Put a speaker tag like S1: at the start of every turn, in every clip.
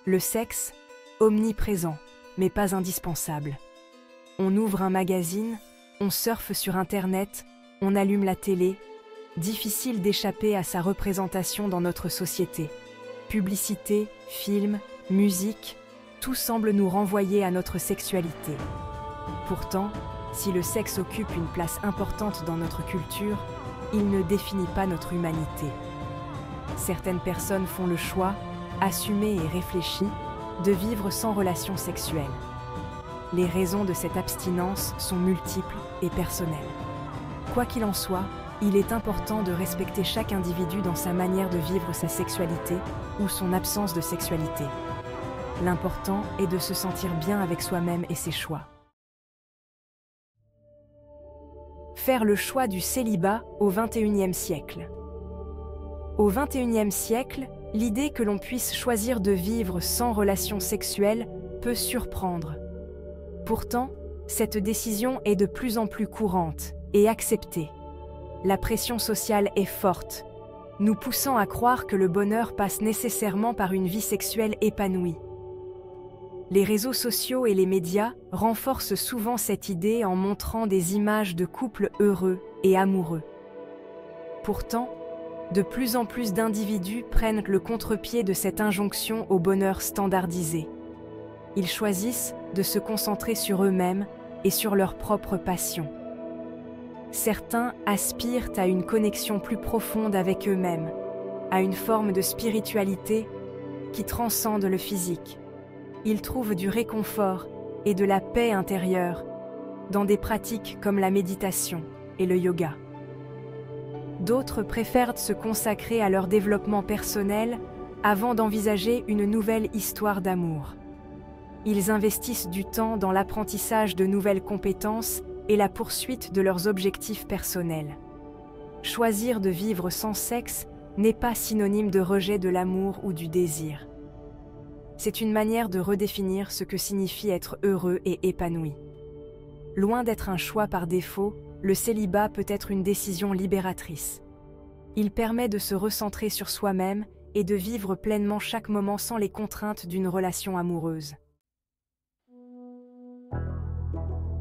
S1: Le sexe, omniprésent, mais pas indispensable. On ouvre un magazine, on surfe sur Internet, on allume la télé. Difficile d'échapper à sa représentation dans notre société. Publicité, films, musique, tout semble nous renvoyer à notre sexualité. Pourtant, si le sexe occupe une place importante dans notre culture, il ne définit pas notre humanité. Certaines personnes font le choix, assumé et réfléchi, de vivre sans relation sexuelle. Les raisons de cette abstinence sont multiples et personnelles. Quoi qu'il en soit, il est important de respecter chaque individu dans sa manière de vivre sa sexualité ou son absence de sexualité. L'important est de se sentir bien avec soi-même et ses choix. Faire le choix du célibat au XXIe siècle. Au XXIe siècle, l'idée que l'on puisse choisir de vivre sans relation sexuelle peut surprendre. Pourtant, cette décision est de plus en plus courante et acceptée. La pression sociale est forte, nous poussant à croire que le bonheur passe nécessairement par une vie sexuelle épanouie. Les réseaux sociaux et les médias renforcent souvent cette idée en montrant des images de couples heureux et amoureux. Pourtant, de plus en plus d'individus prennent le contre-pied de cette injonction au bonheur standardisé. Ils choisissent de se concentrer sur eux-mêmes et sur leurs propres passions. Certains aspirent à une connexion plus profonde avec eux-mêmes, à une forme de spiritualité qui transcende le physique. Ils trouvent du réconfort et de la paix intérieure dans des pratiques comme la méditation et le yoga. D'autres préfèrent se consacrer à leur développement personnel avant d'envisager une nouvelle histoire d'amour. Ils investissent du temps dans l'apprentissage de nouvelles compétences et la poursuite de leurs objectifs personnels. Choisir de vivre sans sexe n'est pas synonyme de rejet de l'amour ou du désir. C'est une manière de redéfinir ce que signifie être heureux et épanoui. Loin d'être un choix par défaut, le célibat peut être une décision libératrice. Il permet de se recentrer sur soi-même et de vivre pleinement chaque moment sans les contraintes d'une relation amoureuse.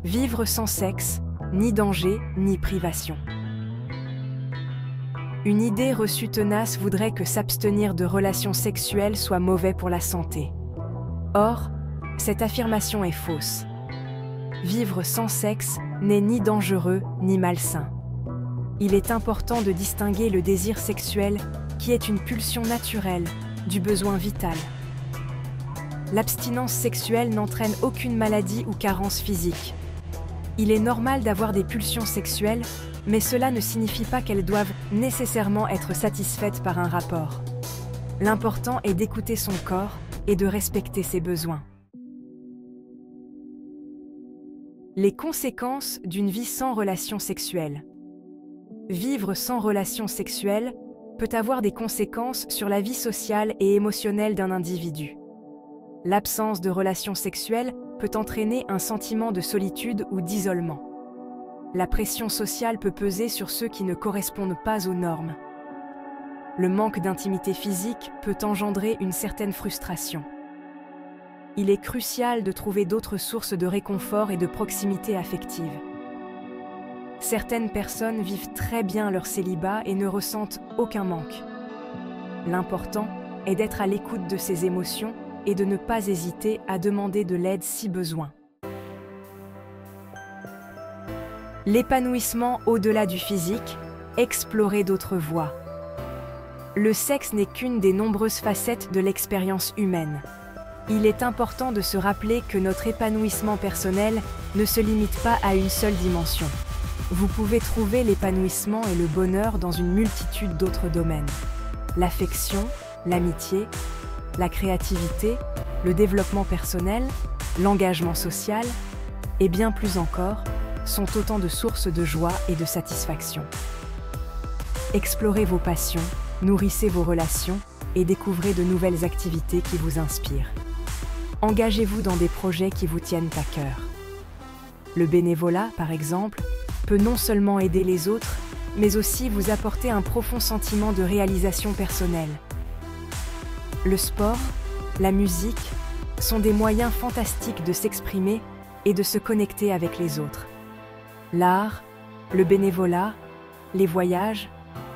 S1: Vivre sans sexe, ni danger, ni privation. Une idée reçue tenace voudrait que s'abstenir de relations sexuelles soit mauvais pour la santé. Or, cette affirmation est fausse. Vivre sans sexe n'est ni dangereux ni malsain. Il est important de distinguer le désir sexuel, qui est une pulsion naturelle, du besoin vital. L'abstinence sexuelle n'entraîne aucune maladie ou carence physique. Il est normal d'avoir des pulsions sexuelles, mais cela ne signifie pas qu'elles doivent nécessairement être satisfaites par un rapport. L'important est d'écouter son corps et de respecter ses besoins. Les conséquences d'une vie sans relation sexuelle. Vivre sans relation sexuelle peut avoir des conséquences sur la vie sociale et émotionnelle d'un individu. L'absence de relation sexuelle peut entraîner un sentiment de solitude ou d'isolement. La pression sociale peut peser sur ceux qui ne correspondent pas aux normes. Le manque d'intimité physique peut engendrer une certaine frustration. Il est crucial de trouver d'autres sources de réconfort et de proximité affective. Certaines personnes vivent très bien leur célibat et ne ressentent aucun manque. L'important est d'être à l'écoute de ses émotions et de ne pas hésiter à demander de l'aide si besoin. L'épanouissement au-delà du physique, explorer d'autres voies. Le sexe n'est qu'une des nombreuses facettes de l'expérience humaine. Il est important de se rappeler que notre épanouissement personnel ne se limite pas à une seule dimension. Vous pouvez trouver l'épanouissement et le bonheur dans une multitude d'autres domaines. L'affection, l'amitié, la créativité, le développement personnel, l'engagement social, et bien plus encore, sont autant de sources de joie et de satisfaction. Explorez vos passions, nourrissez vos relations et découvrez de nouvelles activités qui vous inspirent. Engagez-vous dans des projets qui vous tiennent à cœur. Le bénévolat, par exemple, peut non seulement aider les autres, mais aussi vous apporter un profond sentiment de réalisation personnelle. Le sport, la musique sont des moyens fantastiques de s'exprimer et de se connecter avec les autres. L'art, le bénévolat, les voyages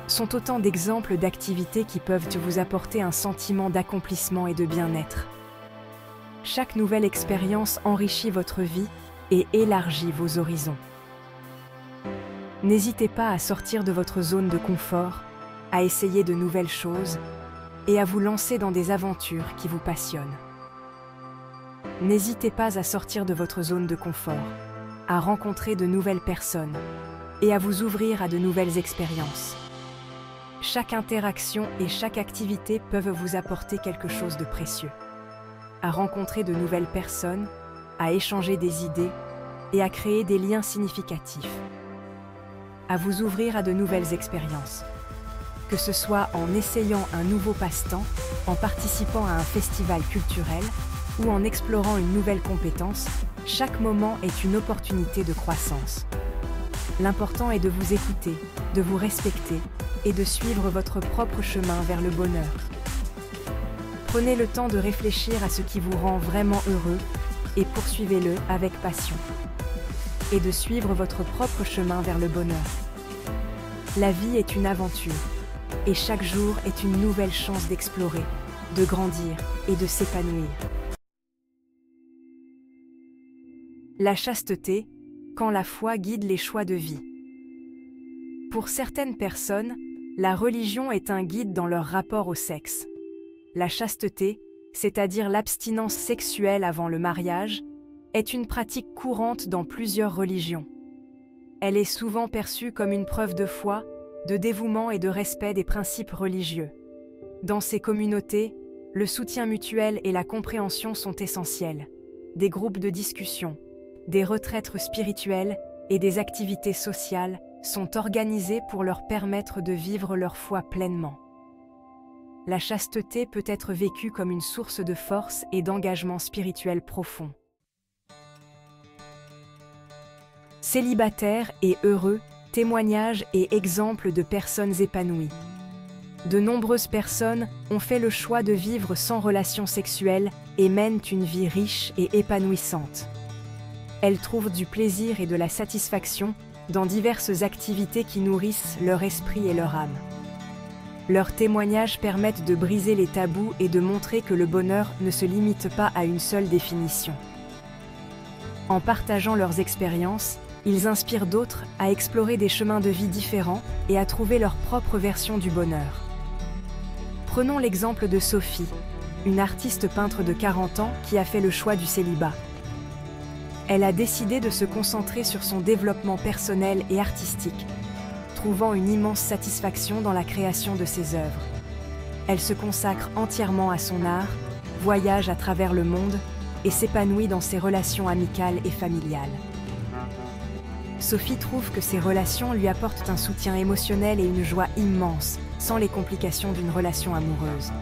S1: sont autant d'exemples d'activités qui peuvent vous apporter un sentiment d'accomplissement et de bien-être. Chaque nouvelle expérience enrichit votre vie et élargit vos horizons. N'hésitez pas à sortir de votre zone de confort, à essayer de nouvelles choses et à vous lancer dans des aventures qui vous passionnent. N'hésitez pas à sortir de votre zone de confort, à rencontrer de nouvelles personnes et à vous ouvrir à de nouvelles expériences. Chaque interaction et chaque activité peuvent vous apporter quelque chose de précieux. À rencontrer de nouvelles personnes, à échanger des idées et à créer des liens significatifs. À vous ouvrir à de nouvelles expériences. Que ce soit en essayant un nouveau passe-temps, en participant à un festival culturel ou en explorant une nouvelle compétence, chaque moment est une opportunité de croissance. L'important est de vous écouter, de vous respecter et de suivre votre propre chemin vers le bonheur. Prenez le temps de réfléchir à ce qui vous rend vraiment heureux et poursuivez-le avec passion. Et de suivre votre propre chemin vers le bonheur. La vie est une aventure et chaque jour est une nouvelle chance d'explorer, de grandir et de s'épanouir. La chasteté, quand la foi guide les choix de vie. Pour certaines personnes, la religion est un guide dans leur rapport au sexe. La chasteté, c'est-à-dire l'abstinence sexuelle avant le mariage, est une pratique courante dans plusieurs religions. Elle est souvent perçue comme une preuve de foi, de dévouement et de respect des principes religieux. Dans ces communautés, le soutien mutuel et la compréhension sont essentiels. Des groupes de discussion, des retraites spirituelles et des activités sociales sont organisées pour leur permettre de vivre leur foi pleinement. La chasteté peut être vécue comme une source de force et d'engagement spirituel profond. Célibataires et heureux, témoignages et exemples de personnes épanouies. De nombreuses personnes ont fait le choix de vivre sans relation sexuelle et mènent une vie riche et épanouissante. Elles trouvent du plaisir et de la satisfaction dans diverses activités qui nourrissent leur esprit et leur âme. Leurs témoignages permettent de briser les tabous et de montrer que le bonheur ne se limite pas à une seule définition. En partageant leurs expériences, ils inspirent d'autres à explorer des chemins de vie différents et à trouver leur propre version du bonheur. Prenons l'exemple de Sophie, une artiste peintre de 40 ans qui a fait le choix du célibat. Elle a décidé de se concentrer sur son développement personnel et artistique, trouvant une immense satisfaction dans la création de ses œuvres. Elle se consacre entièrement à son art, voyage à travers le monde et s'épanouit dans ses relations amicales et familiales. Sophie trouve que ces relations lui apportent un soutien émotionnel et une joie immense, sans les complications d'une relation amoureuse.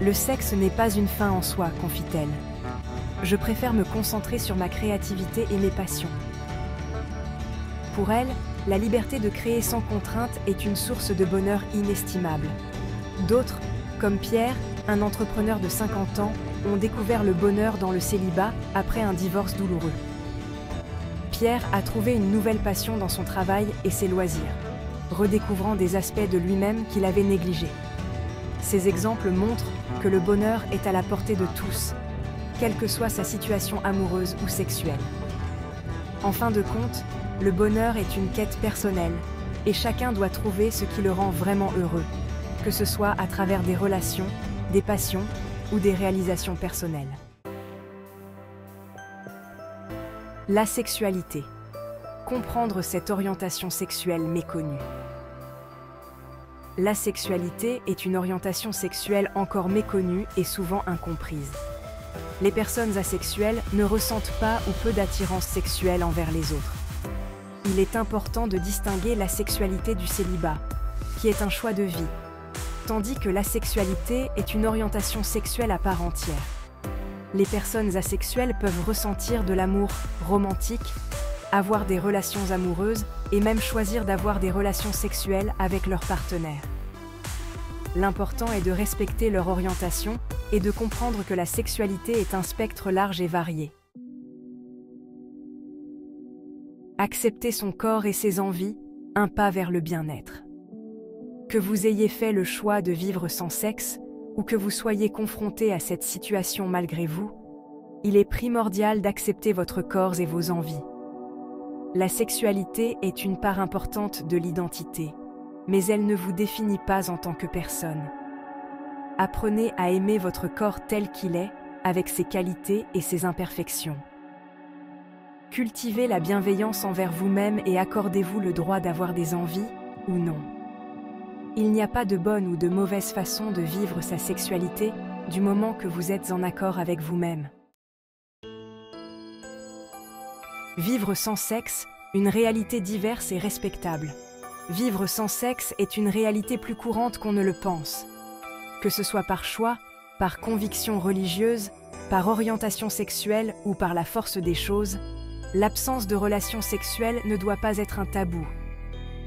S1: Le sexe n'est pas une fin en soi, confie-t-elle. Je préfère me concentrer sur ma créativité et mes passions. Pour elle, la liberté de créer sans contrainte est une source de bonheur inestimable. D'autres, comme Pierre, un entrepreneur de 50 ans, ont découvert le bonheur dans le célibat après un divorce douloureux. Pierre a trouvé une nouvelle passion dans son travail et ses loisirs, redécouvrant des aspects de lui-même qu'il avait négligés. Ces exemples montrent que le bonheur est à la portée de tous, quelle que soit sa situation amoureuse ou sexuelle. En fin de compte, le bonheur est une quête personnelle et chacun doit trouver ce qui le rend vraiment heureux, que ce soit à travers des relations, des passions ou des réalisations personnelles. La sexualité. Comprendre cette orientation sexuelle méconnue. La sexualité est une orientation sexuelle encore méconnue et souvent incomprise. Les personnes asexuelles ne ressentent pas ou peu d'attirance sexuelle envers les autres. Il est important de distinguer la sexualité du célibat, qui est un choix de vie, tandis que l'asexualité est une orientation sexuelle à part entière. Les personnes asexuelles peuvent ressentir de l'amour romantique, avoir des relations amoureuses et même choisir d'avoir des relations sexuelles avec leur partenaire. L'important est de respecter leur orientation et de comprendre que la sexualité est un spectre large et varié. Accepter son corps et ses envies, un pas vers le bien-être. Que vous ayez fait le choix de vivre sans sexe, ou que vous soyez confronté à cette situation malgré vous, il est primordial d'accepter votre corps et vos envies. La sexualité est une part importante de l'identité, mais elle ne vous définit pas en tant que personne. Apprenez à aimer votre corps tel qu'il est, avec ses qualités et ses imperfections. Cultivez la bienveillance envers vous-même et accordez-vous le droit d'avoir des envies ou non. Il n'y a pas de bonne ou de mauvaise façon de vivre sa sexualité du moment que vous êtes en accord avec vous-même. Vivre sans sexe, une réalité diverse et respectable. Vivre sans sexe est une réalité plus courante qu'on ne le pense. Que ce soit par choix, par conviction religieuse, par orientation sexuelle ou par la force des choses, l'absence de relations sexuelles ne doit pas être un tabou.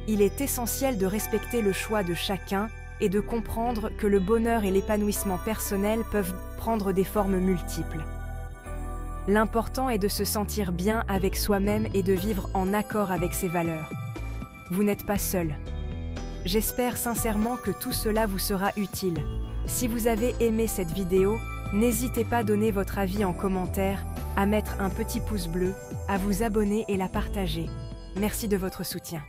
S1: Il est essentiel de respecter le choix de chacun et de comprendre que le bonheur et l'épanouissement personnel peuvent prendre des formes multiples. L'important est de se sentir bien avec soi-même et de vivre en accord avec ses valeurs. Vous n'êtes pas seul. J'espère sincèrement que tout cela vous sera utile. Si vous avez aimé cette vidéo, n'hésitez pas à donner votre avis en commentaire, à mettre un petit pouce bleu, à vous abonner et la partager. Merci de votre soutien.